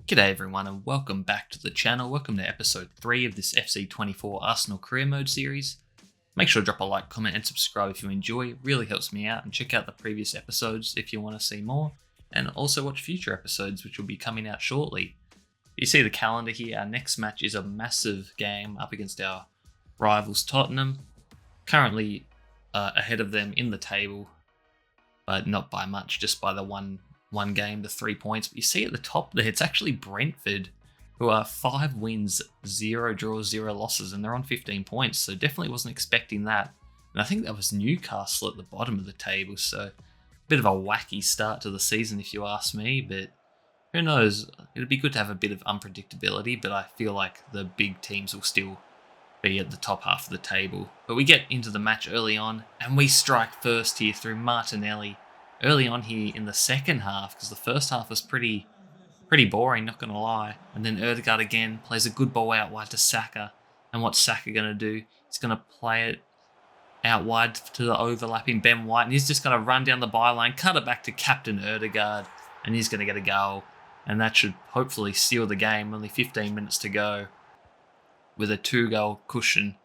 G'day everyone and welcome back to the channel. Welcome to episode 3 of this FC24 Arsenal Career Mode series. Make sure to drop a like, comment and subscribe if you enjoy. It really helps me out, and check out the previous episodes if you want to see more, and also watch future episodes which will be coming out shortly. You see the calendar here. Our next match is a massive game up against our rivals Tottenham. Currently ahead of them in the table, but not by much, just by the one game, the 3 points. But you see at the top there, it's actually Brentford, who are 5 wins, 0 draws, 0 losses, and they're on 15 points. So definitely wasn't expecting that. And I think that was Newcastle at the bottom of the table. So a bit of a wacky start to the season if you ask me, but who knows? It'd be good to have a bit of unpredictability, but I feel like the big teams will still be at the top half of the table. But we get into the match early on, and we strike first here through Martinelli. Early on here in the second half, because the first half was pretty boring, not going to lie. And then Ødegaard again plays a good ball out wide to Saka. And what's Saka going to do? He's going to play it out wide to the overlapping Ben White, and he's just going to run down the byline, cut it back to Captain Ødegaard, and he's going to get a goal. And that should hopefully seal the game. Only 15 minutes to go. With a 2-goal cushion,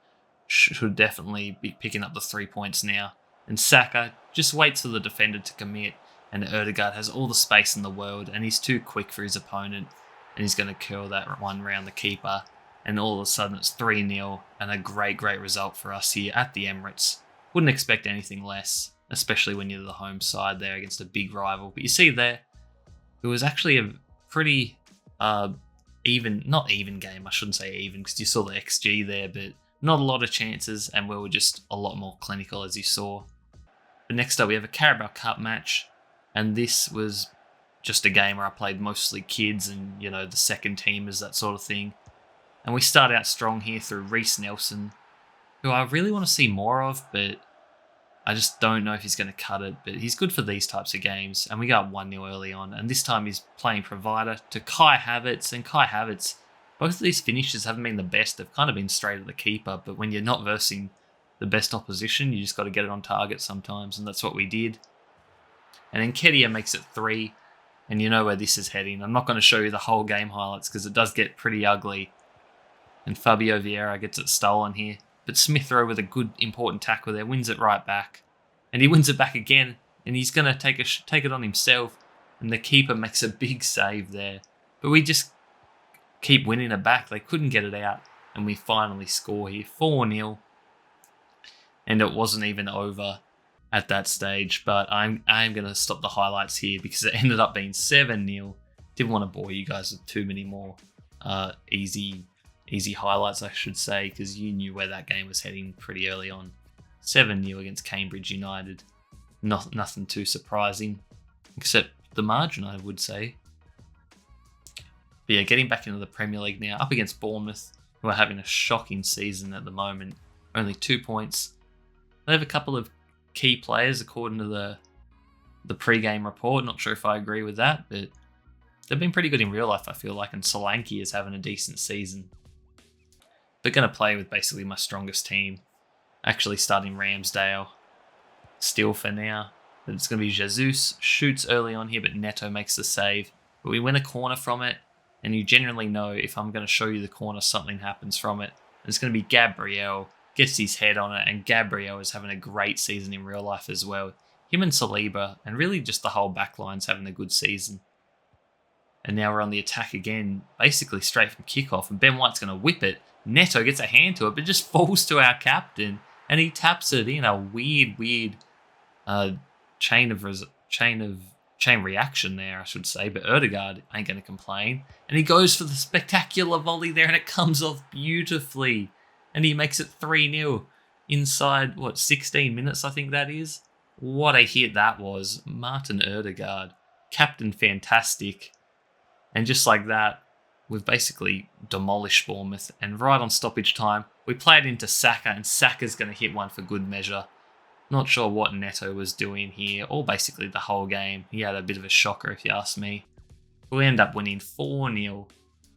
should definitely be picking up the 3 points now. And Saka just waits for the defender to commit, and Ødegaard has all the space in the world, and he's too quick for his opponent, and he's going to curl that one round the keeper, and all of a sudden it's 3-0, and a great result for us here at the Emirates. Wouldn't expect anything less, especially when you're the home side there against a big rival. But you see there, it was actually a pretty not even game, I shouldn't say even, because you saw the XG there, but not a lot of chances, and we were just a lot more clinical, as you saw. But next up, we have a Carabao Cup match, and this was just a game where I played mostly kids and, the second teamers, that sort of thing. And we start out strong here through Reiss Nelson, who I really want to see more of, but I just don't know if he's going to cut it. But he's good for these types of games, and we got 1-0 early on. And this time he's playing provider to Kai Havertz, and Kai Havertz, both of these finishes haven't been the best. They've kind of been straight at the keeper, but when you're not versing the best opposition, you just got to get it on target sometimes, and that's what we did. And Nketiah makes it 3, and you know where this is heading. I'm not going to show you the whole game highlights because it does get pretty ugly. And Fabio Vieira gets it stolen here, but Smith Rowe with a good important tackle there wins it right back, and he wins it back again, and he's going to take it on himself, and the keeper makes a big save there. But we just keep winning it back. They couldn't get it out, and we finally score here, 4-0. And it wasn't even over at that stage, but I'm going to stop the highlights here because it ended up being 7-0. Didn't want to bore you guys with too many more easy highlights, I should say, because you knew where that game was heading pretty early on. 7-0 against Cambridge United. Nothing too surprising, except the margin, I would say. But yeah, getting back into the Premier League now, up against Bournemouth, who are having a shocking season at the moment. Only 2 points. They have a couple of key players according to the pre-game report. Not sure if I agree with that, but they've been pretty good in real life, I feel like, and Solanke is having a decent season. They're going to play with basically my strongest team. Actually starting Ramsdale still for now. But it's going to be Jesus. Shoots early on here, but Neto makes the save. But we win a corner from it, and you generally know if I'm going to show you the corner, something happens from it. And it's going to be Gabriel. Gets his head on it, and Gabriel is having a great season in real life as well. Him and Saliba, and really just the whole back line's having a good season. And now we're on the attack again, basically straight from kickoff, and Ben White's going to whip it. Neto gets a hand to it, but it just falls to our captain, and he taps it in a weird chain reaction there, I should say. But Ødegaard ain't going to complain, and he goes for the spectacular volley there, and it comes off beautifully. And he makes it 3-0 inside, 16 minutes, I think that is. What a hit that was. Martin Ødegaard, captain fantastic. And just like that, we've basically demolished Bournemouth. And right on stoppage time, we play it into Saka, and Saka's going to hit one for good measure. Not sure what Neto was doing here, or basically the whole game. He had a bit of a shocker, if you ask me. We end up winning 4-0.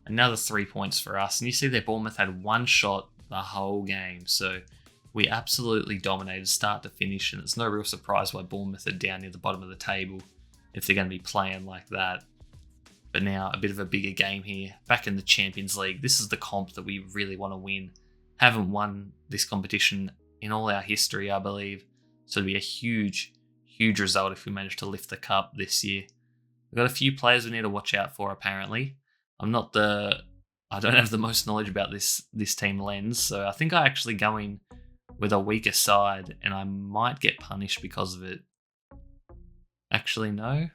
Another 3 points for us. And you see there, Bournemouth had one shot the whole game, so we absolutely dominated start to finish, and it's no real surprise why Bournemouth are down near the bottom of the table if they're going to be playing like that. But now a bit of a bigger game here. Back in the Champions League, this is the comp that we really want to win. Haven't won this competition in all our history, I believe. So it'd be a huge, huge result if we manage to lift the cup this year. We've got a few players we need to watch out for, apparently. I don't have the most knowledge about this team Lens, so I think I actually go in with a weaker side and I might get punished because of it. Actually, no.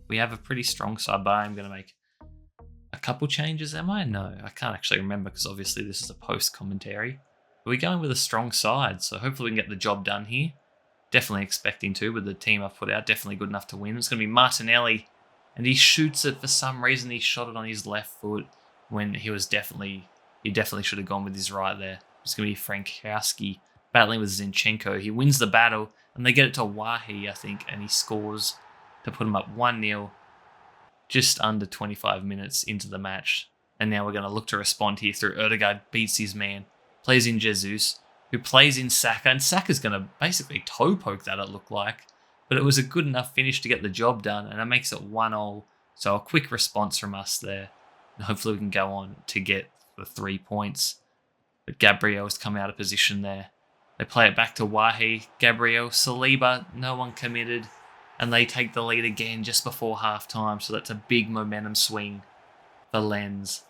We have a pretty strong side, but I'm going to make a couple changes, am I? No, I can't actually remember because obviously this is a post-commentary. But we're going with a strong side, so hopefully we can get the job done here. Definitely expecting to with the team I've put out. Definitely good enough to win. It's going to be Martinelli, and he shoots it for some reason. He shot it on his left foot when he definitely should have gone with his right there. It's going to be Frankowski battling with Zinchenko. He wins the battle, and they get it to Wahi, I think, and he scores to put him up 1-0 just under 25 minutes into the match. And now we're going to look to respond here through Ødegaard beats his man, plays in Jesus, who plays in Saka, and Saka's going to basically toe poke that, it looked like. But it was a good enough finish to get the job done, and it makes it 1-0. So a quick response from us there. And hopefully we can go on to get the 3 points. But Gabriel has come out of position there. They play it back to Wahi, Gabriel, Saliba, no one committed. And they take the lead again just before half-time. So that's a big momentum swing for Lens.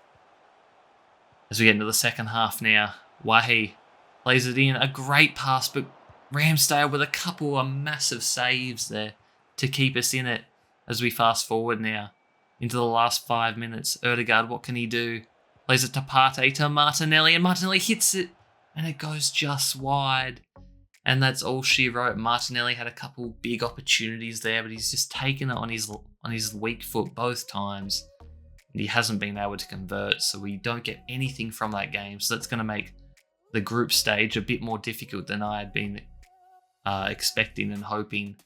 As we get into the second half now, Wahi plays it in. A great pass, but Ramsdale with a couple of massive saves there to keep us in it as we fast forward now into the last 5 minutes. Ødegaard, what can he do? Plays it to Partey, to Martinelli, and Martinelli hits it, and it goes just wide. And that's all she wrote. Martinelli had a couple big opportunities there, but he's just taken it on his weak foot both times. And he hasn't been able to convert, so we don't get anything from that game. So that's going to make the group stage a bit more difficult than I had been expecting and hoping.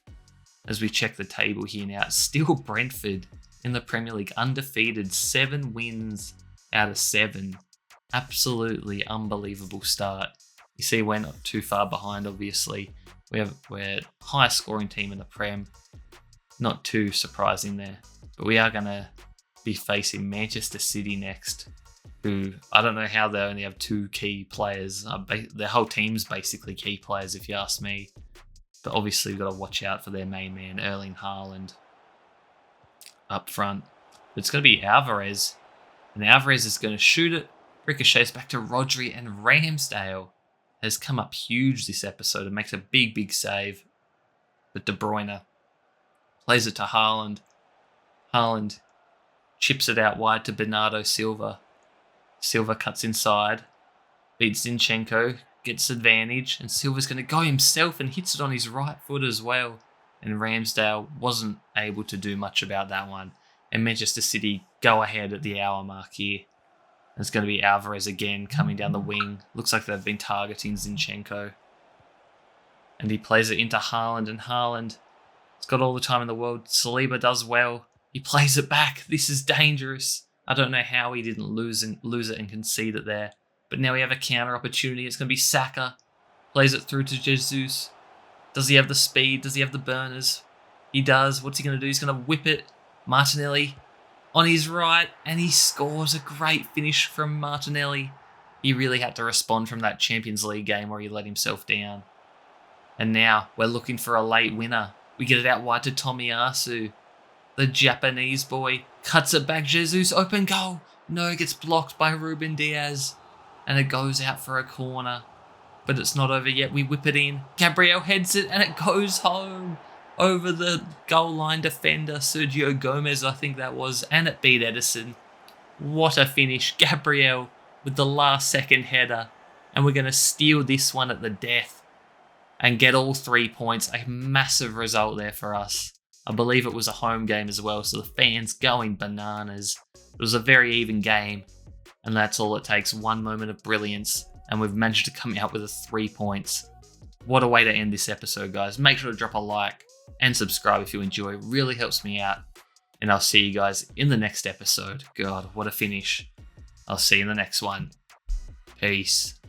As we check the table here now, it's still Brentford in the Premier League, undefeated, 7 wins out of 7. Absolutely unbelievable start. You see, we're not too far behind, obviously. We're highest scoring team in the Prem. Not too surprising there. But we are going to be facing Manchester City next, who I don't know how they only have 2 key players. Their whole team's basically key players, if you ask me. But obviously, we've got to watch out for their main man, Erling Haaland, up front. But it's going to be Alvarez. And Alvarez is going to shoot it. Ricochets back to Rodri, and Ramsdale has come up huge this episode and makes a big, big save. But De Bruyne plays it to Haaland. Haaland chips it out wide to Bernardo Silva. Silva cuts inside, beats Zinchenko, gets advantage, and Silva's going to go himself and hits it on his right foot as well. And Ramsdale wasn't able to do much about that one. And Manchester City go ahead at the hour mark here. It's going to be Alvarez again coming down the wing. Looks like they've been targeting Zinchenko. And he plays it into Haaland, and Haaland has got all the time in the world. Saliba does well. He plays it back. This is dangerous. I don't know how he didn't lose it and concede it there. But now we have a counter opportunity. It's going to be Saka. Plays it through to Jesus. Does he have the speed? Does he have the burners? He does. What's he going to do? He's going to whip it. Martinelli on his right, and he scores. A great finish from Martinelli. He really had to respond from that Champions League game where he let himself down. And now we're looking for a late winner. We get it out wide to Tomiyasu. The Japanese boy cuts it back. Jesus, open goal. No, it gets blocked by Ruben Diaz. And it goes out for a corner. But it's not over yet. We whip it in. Gabriel heads it, and it goes home. Over the goal line defender, Sergio Gomez, I think that was, and it beat Edison. What a finish. Gabriel with the last second header. And we're going to steal this one at the death and get all 3 points. A massive result there for us. I believe it was a home game as well, so the fans going bananas. It was a very even game, and that's all it takes. One moment of brilliance, and we've managed to come out with 3 points. What a way to end this episode, guys. Make sure to drop a like and subscribe if you enjoy. It really helps me out. And I'll see you guys in the next episode. God, what a finish. I'll see you in the next one. Peace.